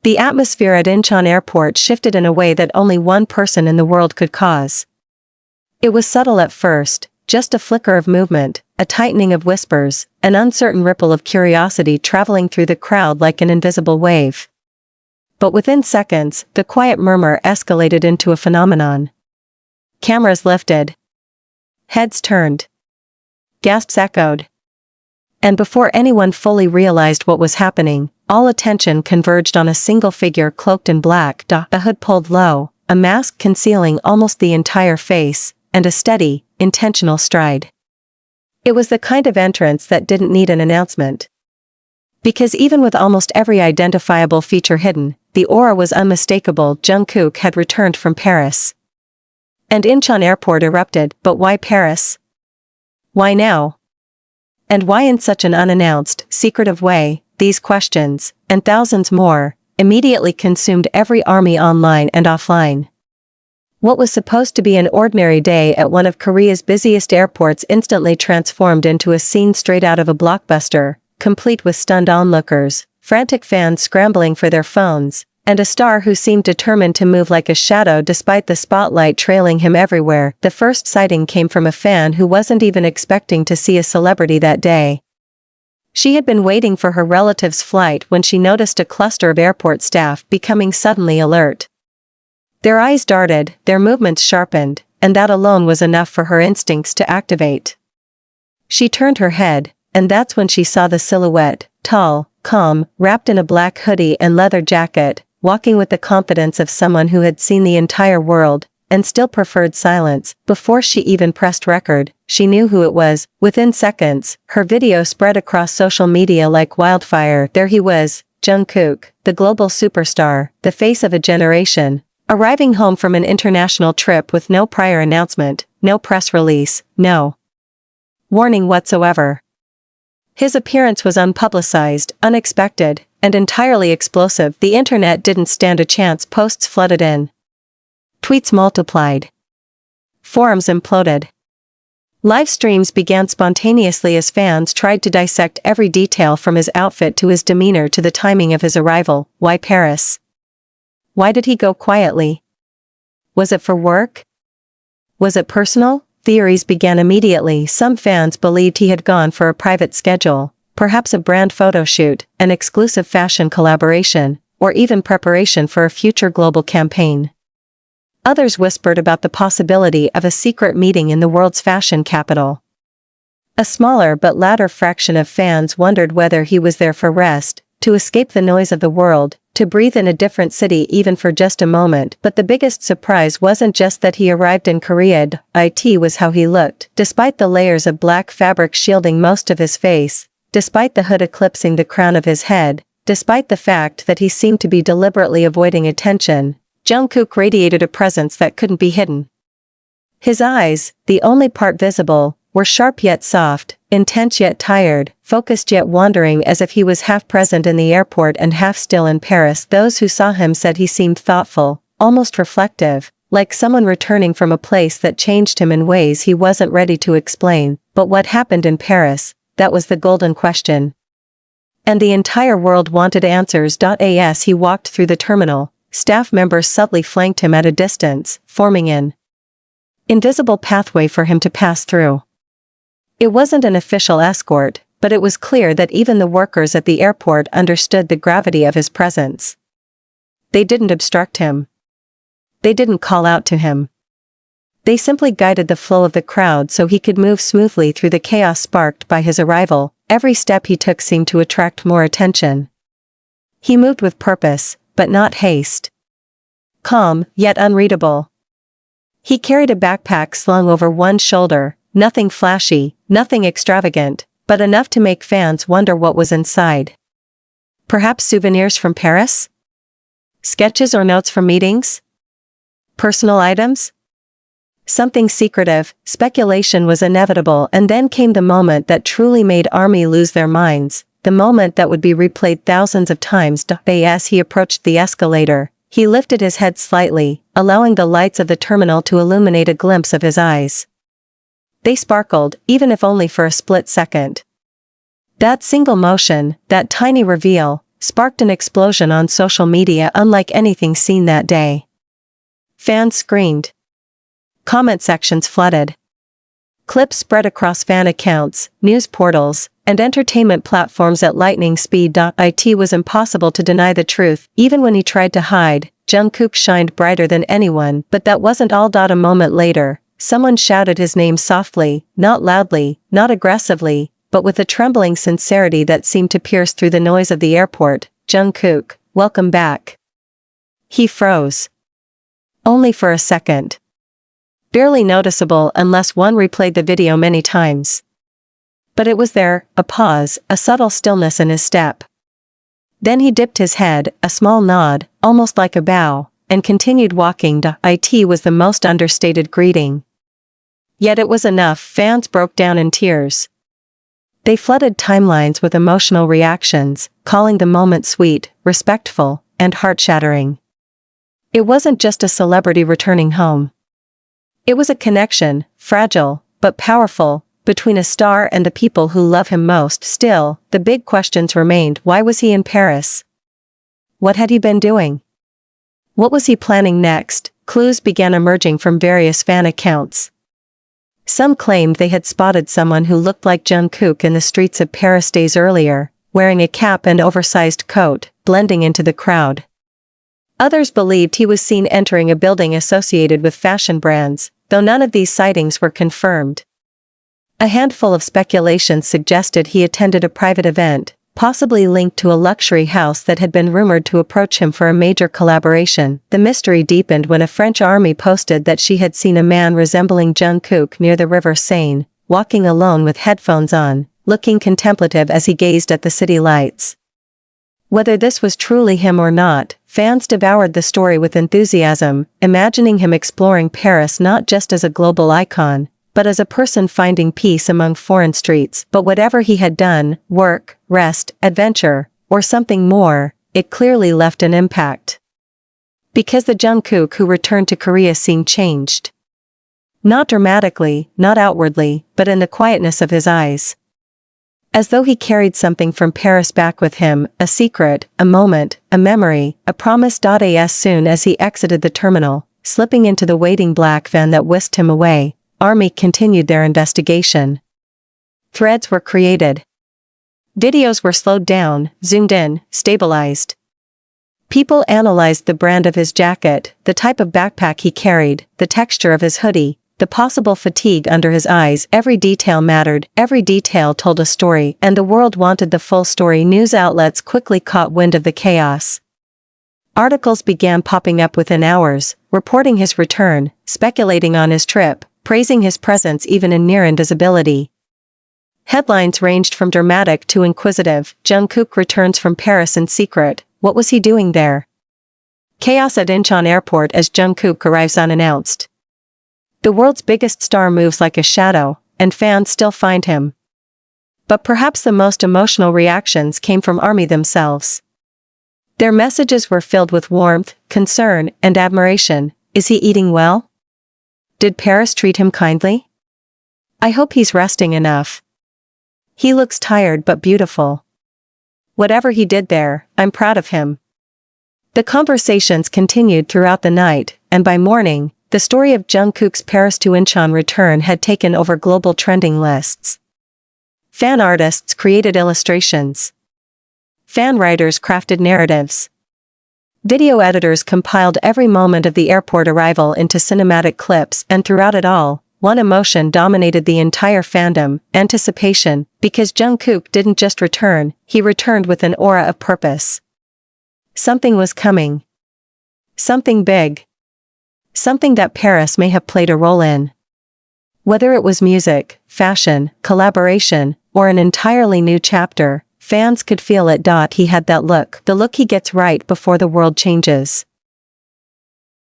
The atmosphere at Incheon Airport shifted in a way that only one person in the world could cause. It was subtle at first, just a flicker of movement, a tightening of whispers, an uncertain ripple of curiosity traveling through the crowd like an invisible wave. But within seconds, the quiet murmur escalated into a phenomenon. Cameras lifted. Heads turned. Gasps echoed. And before anyone fully realized what was happening, all attention converged on a single figure cloaked in black, a hood pulled low, a mask concealing almost the entire face, and a steady, intentional stride. It was the kind of entrance that didn't need an announcement. Because even with almost every identifiable feature hidden, the aura was unmistakable. Jungkook had returned from Paris. And Incheon Airport erupted. But why Paris? Why now? And why in such an unannounced, secretive way? These questions, and thousands more, immediately consumed every army online and offline. What was supposed to be an ordinary day at one of Korea's busiest airports instantly transformed into a scene straight out of a blockbuster, complete with stunned onlookers, frantic fans scrambling for their phones, and a star who seemed determined to move like a shadow despite the spotlight trailing him everywhere. The first sighting came from a fan who wasn't even expecting to see a celebrity that day. She had been waiting for her relative's flight when she noticed a cluster of airport staff becoming suddenly alert. Their eyes darted, their movements sharpened, and that alone was enough for her instincts to activate. She turned her head, and that's when she saw the silhouette, tall, calm, wrapped in a black hoodie and leather jacket, walking with the confidence of someone who had seen the entire world, and still preferred silence. Before she even pressed record, she knew who it was. Within seconds, her video spread across social media like wildfire. There he was, Jungkook, the global superstar, the face of a generation, arriving home from an international trip with no prior announcement, no press release, no warning whatsoever. His appearance was unpublicized, unexpected, and entirely explosive. The internet didn't stand a chance. Posts flooded in. Tweets multiplied. Forums imploded. Live streams began spontaneously as fans tried to dissect every detail from his outfit to his demeanor to the timing of his arrival. Why Paris? Why did he go quietly? Was it for work? Was it personal? Theories began immediately. Some fans believed he had gone for a private schedule, perhaps a brand photo shoot, an exclusive fashion collaboration, or even preparation for a future global campaign. Others whispered about the possibility of a secret meeting in the world's fashion capital. A smaller but louder fraction of fans wondered whether he was there for rest, to escape the noise of the world, to breathe in a different city even for just a moment. But the biggest surprise wasn't just that he arrived in Korea. It was how he looked. Despite the layers of black fabric shielding most of his face, despite the hood eclipsing the crown of his head, despite the fact that he seemed to be deliberately avoiding attention, Jungkook radiated a presence that couldn't be hidden. His eyes, the only part visible, were sharp yet soft, intense yet tired, focused yet wandering, as if he was half present in the airport and half still in Paris. Those who saw him said he seemed thoughtful, almost reflective, like someone returning from a place that changed him in ways he wasn't ready to explain. But what happened in Paris? That was the golden question. And the entire world wanted answers. As he walked through the terminal, staff members subtly flanked him at a distance, forming an invisible pathway for him to pass through. It wasn't an official escort, but it was clear that even the workers at the airport understood the gravity of his presence. They didn't obstruct him. They didn't call out to him. They simply guided the flow of the crowd so he could move smoothly through the chaos sparked by his arrival. Every step he took seemed to attract more attention. He moved with purpose, but not haste. Calm, yet unreadable. He carried a backpack slung over one shoulder, nothing flashy, nothing extravagant, but enough to make fans wonder what was inside. Perhaps souvenirs from Paris? Sketches or notes from meetings? Personal items? Something secretive. Speculation was inevitable, and then came the moment that truly made ARMY lose their minds, the moment that would be replayed thousands of times. As he approached the escalator, he lifted his head slightly, allowing the lights of the terminal to illuminate a glimpse of his eyes. They sparkled, even if only for a split second. That single motion, that tiny reveal, sparked an explosion on social media unlike anything seen that day. Fans screamed. Comment sections flooded. Clips spread across fan accounts, news portals, and entertainment platforms at lightning speed. It was impossible to deny the truth. Even when he tried to hide, Jungkook shined brighter than anyone. But that wasn't all. A moment later, someone shouted his name softly, not loudly, not aggressively, but with a trembling sincerity that seemed to pierce through the noise of the airport. Jungkook, welcome back. He froze. Only for a second. Barely noticeable unless one replayed the video many times. But it was there, a pause, a subtle stillness in his step. Then he dipped his head, a small nod, almost like a bow, and continued walking. It was the most understated greeting. Yet it was enough. Fans broke down in tears. They flooded timelines with emotional reactions, calling the moment sweet, respectful, and heart-shattering. It wasn't just a celebrity returning home. It was a connection, fragile, but powerful, between a star and the people who love him most. Still, the big questions remained. Why was he in Paris? What had he been doing? What was he planning next? Clues began emerging from various fan accounts. Some claimed they had spotted someone who looked like Jungkook in the streets of Paris days earlier, wearing a cap and oversized coat, blending into the crowd. Others believed he was seen entering a building associated with fashion brands, though none of these sightings were confirmed. A handful of speculations suggested he attended a private event, possibly linked to a luxury house that had been rumored to approach him for a major collaboration. The mystery deepened when a French army posted that she had seen a man resembling Jungkook near the River Seine, walking alone with headphones on, looking contemplative as he gazed at the city lights. Whether this was truly him or not, fans devoured the story with enthusiasm, imagining him exploring Paris not just as a global icon, but as a person finding peace among foreign streets. But whatever he had done, work, rest, adventure, or something more, it clearly left an impact. Because the Jungkook who returned to Korea seemed changed. Not dramatically, not outwardly, but in the quietness of his eyes. As though he carried something from Paris back with him, a secret, a moment, a memory, a promise. As soon as he exited the terminal, slipping into the waiting black van that whisked him away, Army continued their investigation. Threads were created. Videos were slowed down, zoomed in, stabilized. People analyzed the brand of his jacket, the type of backpack he carried, the texture of his hoodie, the possible fatigue under his eyes. Every detail mattered, every detail told a story, and the world wanted the full story. News outlets quickly caught wind of the chaos. Articles began popping up within hours, reporting his return, speculating on his trip, praising his presence even in near invisibility. Headlines ranged from dramatic to inquisitive. Jungkook returns from Paris in secret. What was he doing there? Chaos at Incheon Airport as Jungkook arrives unannounced. The world's biggest star moves like a shadow, and fans still find him. But perhaps the most emotional reactions came from ARMY themselves. Their messages were filled with warmth, concern, and admiration. Is he eating well? Did Paris treat him kindly? I hope he's resting enough. He looks tired but beautiful. Whatever he did there, I'm proud of him. The conversations continued throughout the night, and by morning, the story of Jungkook's Paris to Incheon return had taken over global trending lists. Fan artists created illustrations. Fan writers crafted narratives. Video editors compiled every moment of the airport arrival into cinematic clips, and throughout it all, one emotion dominated the entire fandom: anticipation. Because Jungkook didn't just return, he returned with an aura of purpose. Something was coming. Something big. Something that Paris may have played a role in. Whether it was music, fashion, collaboration, or an entirely new chapter, fans could feel it. He had that look, the look he gets right before the world changes.